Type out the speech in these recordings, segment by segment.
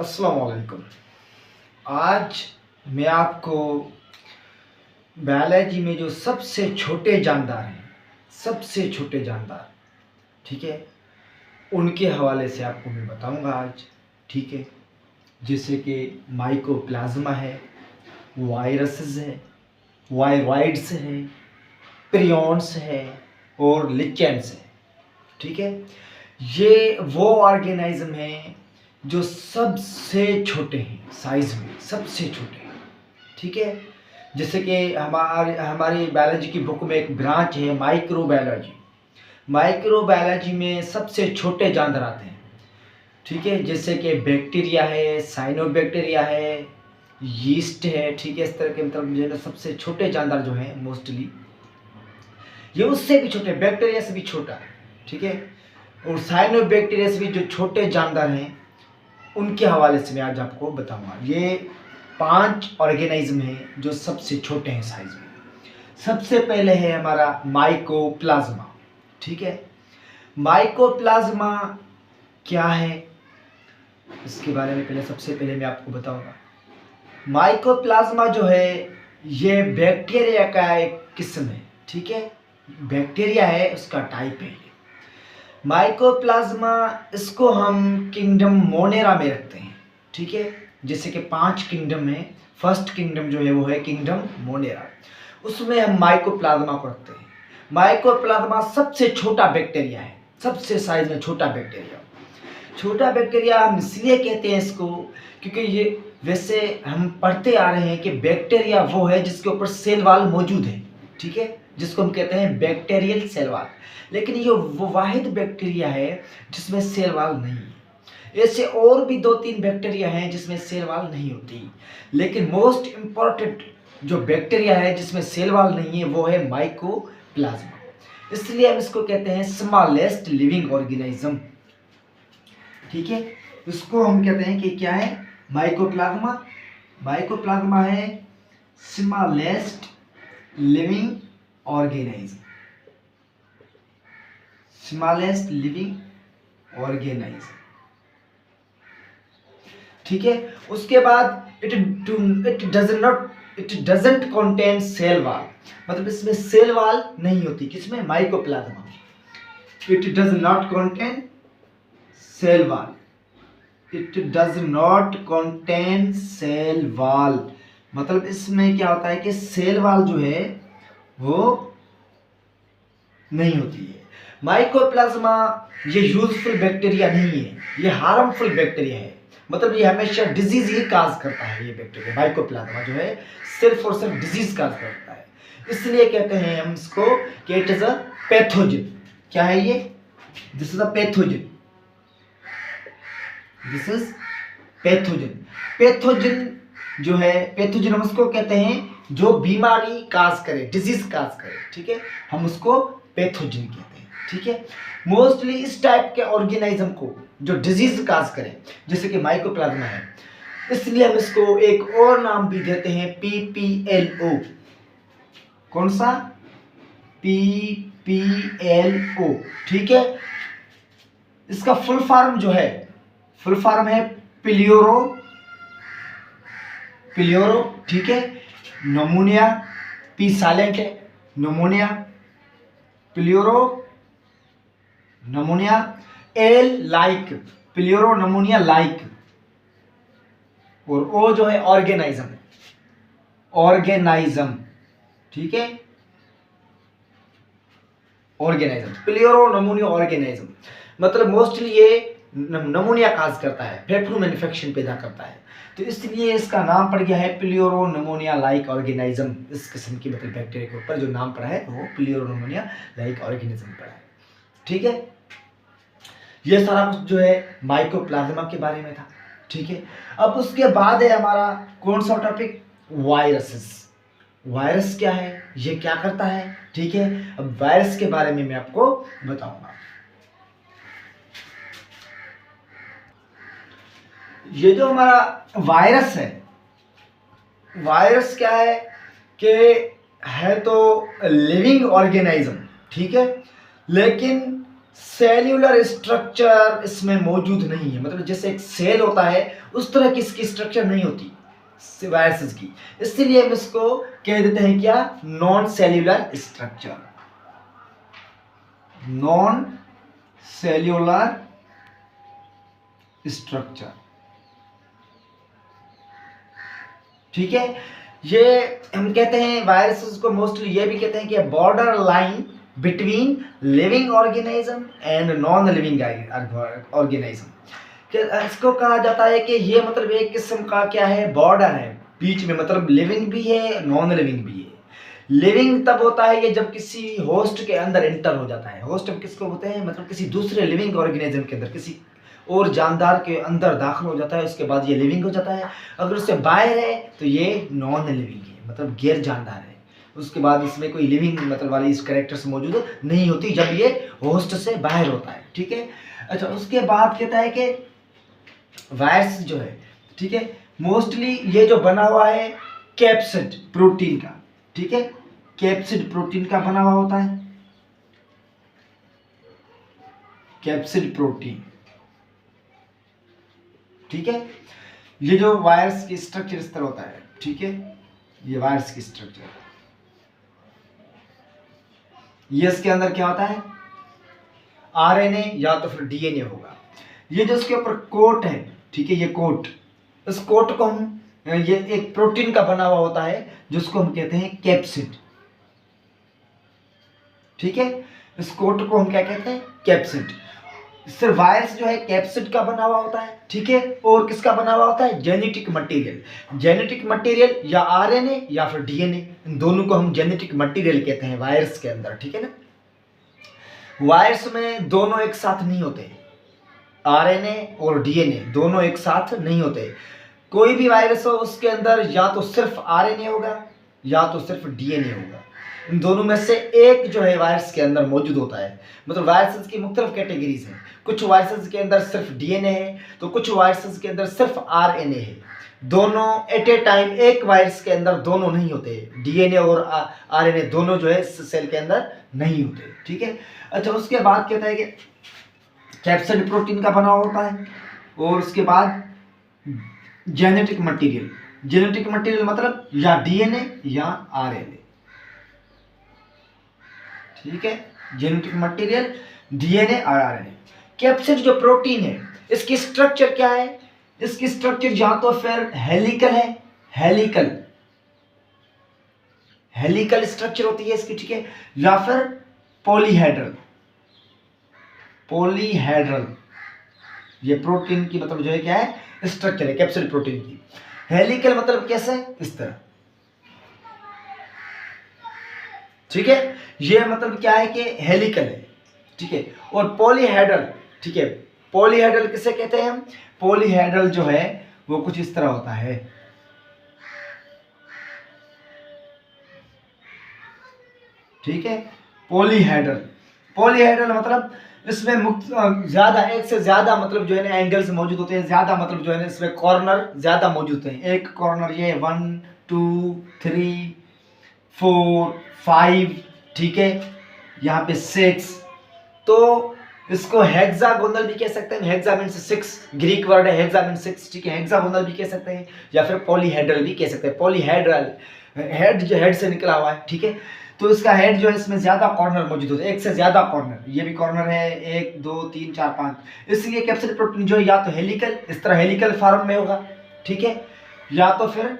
अस्सलाम वालेकुम। आज मैं आपको बायोलॉजी में जो सबसे छोटे जानदार हैं, सबसे छोटे जानदार, ठीक है, उनके हवाले से आपको मैं बताऊंगा आज, ठीक है। जैसे कि माइकोप्लाज्मा है, वायरसेस है, वायरॉइड्स है, प्रियॉन्स है और लिचेंड्स है, ठीक है। ये वो ऑर्गेनिज्म हैं जो सबसे छोटे हैं, साइज में सबसे छोटे हैं, ठीक है। जैसे कि हमारी बायोलॉजी की बुक में एक ब्रांच है माइक्रोबायोलॉजी। माइक्रोबायोलॉजी में सबसे छोटे जानवर आते हैं, ठीक है। जैसे कि बैक्टीरिया है, साइनोबैक्टीरिया है, यीस्ट है, ठीक है। इस तरह के मतलब जो है ना सबसे छोटे जानवर जो हैं मोस्टली ये उससे भी छोटे, बैक्टीरिया से भी छोटा, ठीक है। और साइनोबैक्टीरिया से भी जो छोटे जानवर हैं उनके हवाले से मैं आज आपको बताऊंगा। ये 5 ऑर्गेनिज्म हैं जो सबसे छोटे हैं साइज में। सबसे पहले है हमारा माइकोप्लाज्मा, ठीक है। माइकोप्लाज्मा क्या है इसके बारे में पहले सबसे पहले मैं आपको बताऊंगा। माइकोप्लाज्मा जो है ये बैक्टीरिया का एक किस्म है, ठीक है। बैक्टीरिया है, उसका टाइप है माइकोप्लाज्मा। इसको हम किंगडम मोनेरा में रखते हैं, ठीक है। जैसे कि 5 किंगडम है, फर्स्ट किंगडम जो है वो है किंगडम मोनेरा, उसमें हम माइकोप्लाज्मा को रखते हैं। माइकोप्लाज्मा सबसे छोटा बैक्टीरिया है, सबसे साइज में छोटा बैक्टीरिया। छोटा बैक्टीरिया हम इसलिए कहते हैं इसको क्योंकि ये वैसे हम पढ़ते आ रहे हैं कि बैक्टीरिया वो है जिसके ऊपर सेल वाल मौजूद है, ठीक है, जिसको हम कहते हैं बैक्टीरियल सेल वाल। लेकिन ये वो वाहिद बैक्टीरिया है जिसमें सेल वाल नहीं है। ऐसे और भी 2-3 बैक्टीरिया हैं जिसमें सेल वाल नहीं होती, लेकिन मोस्ट इम्पॉर्टेंट जो बैक्टीरिया है जिसमें सेल वाल नहीं है वो है माइकोप्लाज्मा। इसलिए हम इसको कहते हैं स्मॉलेस्ट लिविंग ऑर्गेनिज्म, ठीक है। इसको हम कहते हैं कि क्या है, माइकोप्लाज्मा। माइकोप्लाज्मा है smallest living organism, smallest living organism, ठीक है। उसके बाद it doesn't contain cell wall, मतलब इसमें सेल वाल नहीं होती, किसमें, mycoplasma. It does not contain cell wall, it does not contain cell wall, मतलब इसमें क्या होता है कि सेल वाल जो है वो नहीं होती है। माइकोप्लाज्मा ये यूजफुल बैक्टीरिया नहीं है, ये हार्मफुल बैक्टीरिया है, मतलब ये हमेशा डिजीज ही काज करता है। ये बैक्टीरिया माइकोप्लाज्मा जो है सिर्फ और सिर्फ डिजीज काज करता है, इसलिए कहते हैं हम इसको कि इट इज अ पैथोजन। क्या है ये, this is a pathogen, this is pathogen. Pathogen जो है, पैथोजन हम उसको कहते हैं जो बीमारी काज करे, डिजीज काज करे, ठीक है, हम उसको पैथोजन कहते हैं, ठीक है। मोस्टली इस टाइप के ऑर्गेनिज्म को जो डिजीज काज करे जैसे कि माइकोप्लाज्मा है, इसलिए हम इसको एक और नाम भी देते हैं PPLO। कौन सा, PPLO, ठीक है। इसका फुल फॉर्म जो है, फुल फॉर्म है पिलियोरो, ठीक है। नमूनिया, पी साइलेंट है, pneumonia, pleuro pneumonia, L like, pleuro pneumonia like, और ओ जो है ऑर्गेनाइज्म, ऑर्गेनाइज्म, ठीक है, ऑर्गेनाइज्म, पिलियोरो नमूनिया ऑर्गेनाइज्म, मतलब मोस्टली ये नमूनिया काज करता है, फेफड़ों में इन्फेक्शन पैदा करता है, तो इसलिए इसका नाम पड़ गया है पिलियोरो नमूनिया लाइक ऑर्गेनाइज्म। इस किस्म की मतलब बैक्टीरिया के ऊपर जो नाम पड़ा है वो पिलियोरो नमूनिया लाइक ऑर्गेनिज्म पड़ा है, ठीक है। ये सारा कुछ जो है माइकोप्लाज्मा के बारे में था, ठीक है। अब उसके बाद है हमारा कौन सा टॉपिक, वायरसेस। वायरस क्या है, ये क्या करता है, ठीक है। अब वायरस के बारे में मैं आपको बताऊंगा। ये जो हमारा वायरस है, वायरस क्या है कि है तो लिविंग ऑर्गेनिज्म, ठीक है, लेकिन सेल्यूलर स्ट्रक्चर इसमें मौजूद नहीं है, मतलब जैसे एक सेल होता है उस तरह की इसकी स्ट्रक्चर नहीं होती वायरसेस की, इसलिए हम इसको कह देते हैं क्या, non cellular structure, non cellular structure. ठीक है, ये हम कहते हैं वायरसेस को मोस्टली ये भी कहते हैं कि border line between living organism and non living organism. इसको कहा जाता है कि ये मतलब एक किस्म का क्या है, बॉर्डर है बीच में, मतलब लिविंग भी है नॉन लिविंग भी है। लिविंग तब होता है ये जब किसी होस्ट के अंदर एंटर हो जाता है। होस्ट किसको होते हैं, मतलब किसी दूसरे लिविंग ऑर्गेनिज्म के अंदर, किसी और जानदार के अंदर दाखिल हो जाता है, उसके बाद ये लिविंग हो जाता है। अगर उससे बाहर है तो ये नॉन लिविंग है, मतलब गैर जानदार है। उसके बाद इसमें कोई लिविंग मतलब वाली इस कैरेक्टर्स मौजूद नहीं होती जब ये होस्ट से बाहर होता है। ठीक है, अच्छा उसके बाद कहता है कि वायरस जो है, ठीक है, मोस्टली ये जो बना हुआ है कैप्सिड प्रोटीन का, ठीक है, कैप्सिड प्रोटीन का बना हुआ होता है, कैप्सिड प्रोटीन। ठीक है, ये जो वायरस की स्ट्रक्चर इस तरह होता है। ठीक है, ये वायरस की स्ट्रक्चर, ये इसके अंदर क्या होता है, आरएनए या तो फिर डीएनए होगा। ये जो इसके ऊपर कोट है, ठीक है, ये कोट, इस कोट को हम, ये एक प्रोटीन का बना हुआ होता है जिसको हम कहते हैं कैप्सिड। ठीक है, इस कोट को हम क्या कहते हैं, कैप्सिड। सिर्फ वायरस जो है कैप्सिड का बना हुआ होता है। ठीक है, और किसका बना हुआ होता है, जेनेटिक मटेरियल। जेनेटिक मटेरियल या आरएनए या फिर डीएनए, इन दोनों को हम जेनेटिक मटेरियल कहते हैं वायरस के अंदर। ठीक है ना, वायरस में दोनों एक साथ नहीं होते, आरएनए और डीएनए दोनों एक साथ नहीं होते। कोई भी वायरस हो उसके अंदर या तो सिर्फ आरएनए होगा या तो सिर्फ डीएनए होगा, इन दोनों में से एक जो है वायरस के अंदर मौजूद होता है। मतलब वायरसेस की मुख्तलिफ कैटेगरीज हैं, कुछ वायरसेस के अंदर सिर्फ डीएनए है तो कुछ वायरसेस के अंदर सिर्फ आरएनए है। दोनों एट ए टाइम एक वायरस के अंदर दोनों नहीं होते, डीएनए और आरएनए दोनों जो है इस सेल के अंदर नहीं होते। ठीक है, अच्छा उसके बाद कहता है कि कैप्सिड प्रोटीन का बना होता है, और उसके बाद जेनेटिक मटेरियल। जेनेटिक मटेरियल मतलब या डीएनए या आरएनए। ठीक है, जेनेटिक मटेरियल डीएनए और आरएनए। कैप्सिड जो प्रोटीन है इसकी स्ट्रक्चर क्या है, इसकी स्ट्रक्चर या तो फिर हेलिकल है, हेलिकल हेलिकल स्ट्रक्चर होती है इसकी। ठीक है, या फिर पॉलीहेड्रल, पॉलीहेड्रल ये प्रोटीन की मतलब जो है क्या है, स्ट्रक्चर है कैप्सिड प्रोटीन की। हेलिकल मतलब कैसे, इस तरह। ठीक है, ये मतलब क्या है कि हेलिकल है। ठीक है, और पॉलीहेड्रल, ठीक है, पॉलीहेड्रल किसे कहते हैं हम, पॉलीहेड्रल जो है वो कुछ इस तरह होता है। ठीक है, पॉलीहेड्रल, पॉलीहेड्रल मतलब इसमें ज्यादा, एक से ज्यादा मतलब जो है ना एंगल्स मौजूद होते हैं, ज्यादा मतलब जो है ना इसमें कॉर्नर ज्यादा मौजूद हैं। एक कॉर्नर ये 1 2 3 4 5, ठीक है, यहाँ पे 6, तो इसको हेक्सागोनल भी कह सकते हैं। हेक्सा मीन्स 6, ग्रीक वर्ड है हेक्सा मीन्स 6। ठीक है, हेक्सागोनल भी कह सकते हैं या फिर पॉलीहेड्रल भी कह सकते हैं। पॉलीहेड्रल हेड जो हेड से निकला हुआ है, ठीक है, तो इसका हेड जो है इसमें ज्यादा कॉर्नर मौजूद होते हैं, एक से ज्यादा कॉर्नर। ये भी कॉर्नर है 1 2 3 4 5, इसलिए कैप्सिड प्रोटीन जो है या तो हेलिकल, इस तरह हेलिकल फॉर्म में होगा, ठीक है, या तो फिर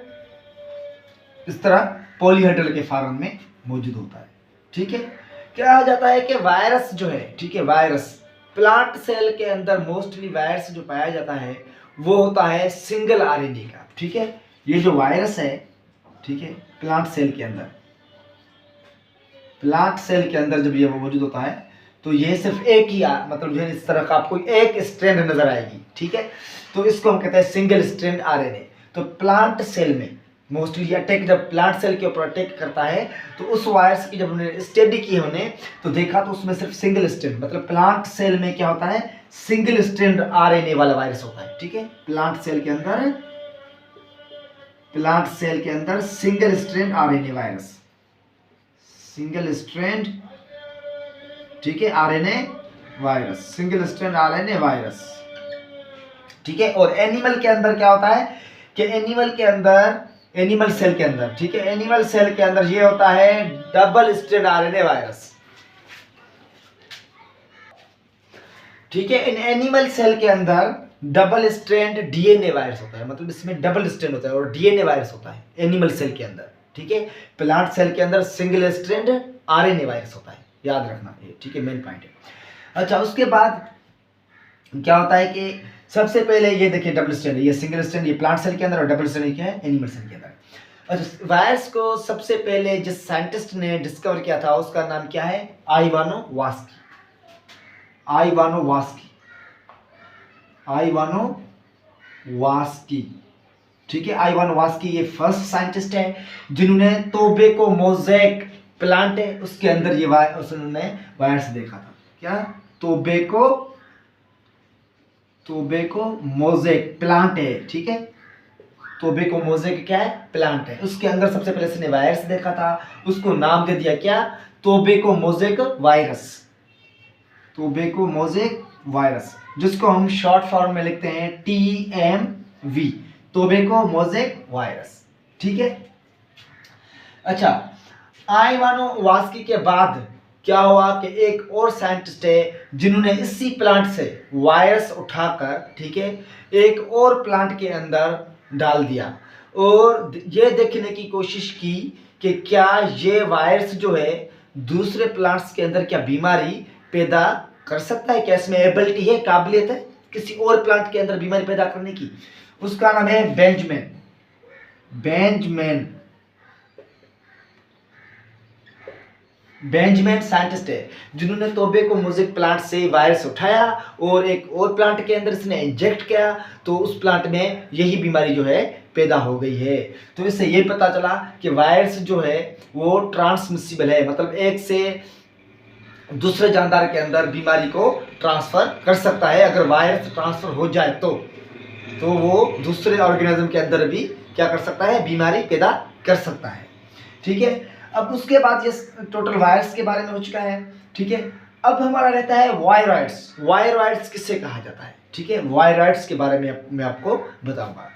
इस तरह पॉलीहेड्रल के फॉर्म में मौजूद होता है। ठीक है, क्या आ जाता है कि वायरस जो है, ठीक है, वायरस प्लांट सेल के अंदर मोस्टली वायरस जो पाया जाता है वो होता है सिंगल आरएनए का। ठीक है, ये जो वायरस है, ठीक है, प्लांट सेल के अंदर, प्लांट सेल के अंदर जब ये मौजूद होता है तो ये सिर्फ एक ही मतलब जो है इस तरह का आपको एक स्ट्रैंड नजर आएगी। ठीक है, तो इसको हम कहते हैं सिंगल स्ट्रैंड आरएनए। तो प्लांट सेल में मोस्टली अटैक, जब प्लांट सेल के ऊपर अटैक करता है तो उस वायरस की जब उन्होंने स्टडी की हमने तो देखा तो उसमें सिर्फ सिंगल स्ट्रैंड, मतलब प्लांट सेल में क्या होता है, सिंगल स्ट्रैंड आरएनए वाला वायरस होता है। ठीक है, प्लांट सेल के अंदर, प्लांट सेल के अंदर single strand RNA virus, single strand, ठीक है, RNA virus, single strand RNA virus. ठीक है, और एनिमल के अंदर क्या होता है कि एनिमल के अंदर, एनिमल सेल के अंदर, ठीक है, एनिमल सेल के अंदर ये होता है डबल स्ट्रैंड आरएनए वायरस। ठीक है, इन एनिमल सेल के अंदर डबल स्ट्रैंड डीएनए वायरस होता है, मतलब इसमें डबल स्ट्रैंड होता है और डीएनए वायरस होता है एनिमल सेल के अंदर। ठीक है, प्लांट सेल के अंदर सिंगल स्ट्रैंड आरएनए वायरस होता है, याद रखना ये, ठीक है, मेन पॉइंट है। अच्छा, उसके बाद क्या होता है कि सबसे पहले ये देखिए डबल स्ट्रैंड, ये सिंगल स्ट्रैंड ये प्लांट सेल के अंदर और डबल स्ट्रैंड क्या है एनिमल सेल के अंदर। अच्छा, वायरस को सबसे पहले जिस साइंटिस्ट ने डिस्कवर किया था उसका नाम क्या है, आइवानो वास्की। आइवानो वास्की, आइवानो वास्की। ठीक है, आइवानो वास्की ये फर्स्ट साइंटिस्ट है जिन्होंने टोबैको मोज़ेक प्लांट है उसके अंदर ये उन्होंने वायरस देखा था। क्या, टोबैको मोज़ेक प्लांट है। ठीक है, टोबैको मोज़ेक क्या है, प्लांट है, उसके अंदर सबसे पहले इसने वायरस देखा था, उसको नाम दे दिया क्या, tobacco mosaic virus. Tobacco mosaic virus, जिसको हम शॉर्ट फॉर्म में लिखते हैं TMV, टोबैको मोज़ेक वायरस। ठीक है। अच्छा, आइवानो वास्की के बाद क्या हुआ कि एक और साइंटिस्ट है जिन्होंने इसी प्लांट से वायरस उठाकर, ठीक है, एक और प्लांट के अंदर डाल दिया और ये देखने की कोशिश की कि क्या ये वायरस जो है दूसरे प्लांट्स के अंदर क्या बीमारी पैदा कर सकता है, क्या इसमें एबिलिटी है, काबिलियत है किसी और प्लांट के अंदर बीमारी पैदा करने की। उसका नाम है बेंजमैन। बेंजमैन साइंटिस्ट है जिन्होंने टोबैको मोज़ेक प्लांट से वायरस उठाया और एक और प्लांट के अंदर इसने इंजेक्ट किया, तो उस प्लांट में यही बीमारी जो है पैदा हो गई है। तो इससे ये पता चला कि वायरस जो है वो ट्रांसमिसिबल है, मतलब एक से दूसरे जानदार के अंदर बीमारी को ट्रांसफर कर सकता है। अगर वायरस ट्रांसफर हो जाए तो वो दूसरे ऑर्गेनिज्म के अंदर भी क्या कर सकता है, बीमारी पैदा कर सकता है। ठीक है, अब उसके बाद ये टोटल वायरस के बारे में हो चुका है। ठीक है, अब हमारा रहता है वायरॉइड्स। वायरॉइड्स किससे कहा जाता है, ठीक है, वायरॉइड्स के बारे में मैं आपको बताऊंगा।